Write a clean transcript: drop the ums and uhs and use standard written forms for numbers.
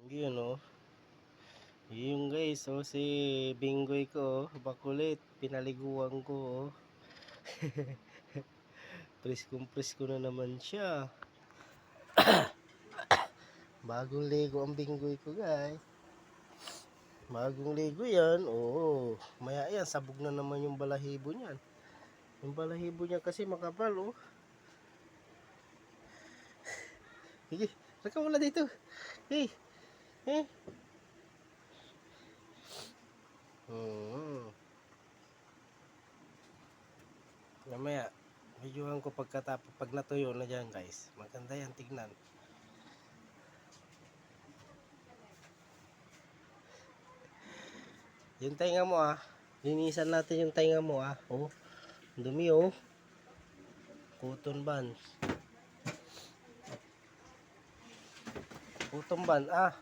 Yun oh. Yung guys, oh, si Binggoy ko, oh, bakulit, pinaliguan ko, oh. Presko na naman siya. Bagong ligo ang Binggoy ko, guys. Bagong ligo yan, oo. Maya yan, sabog na naman yung balahibo niyan. Yung balahibo niya kasi makapal, oh. Sige, raka wala dito. Hey, eh. Mamaya, videohan ko pag natuyo na dyan, guys. Maganda yan, tignan. Yung tainga mo, ah. Linisan natin yung tainga mo, ah. Oh, dumi, oh. Cotton band. Cotton band, ah.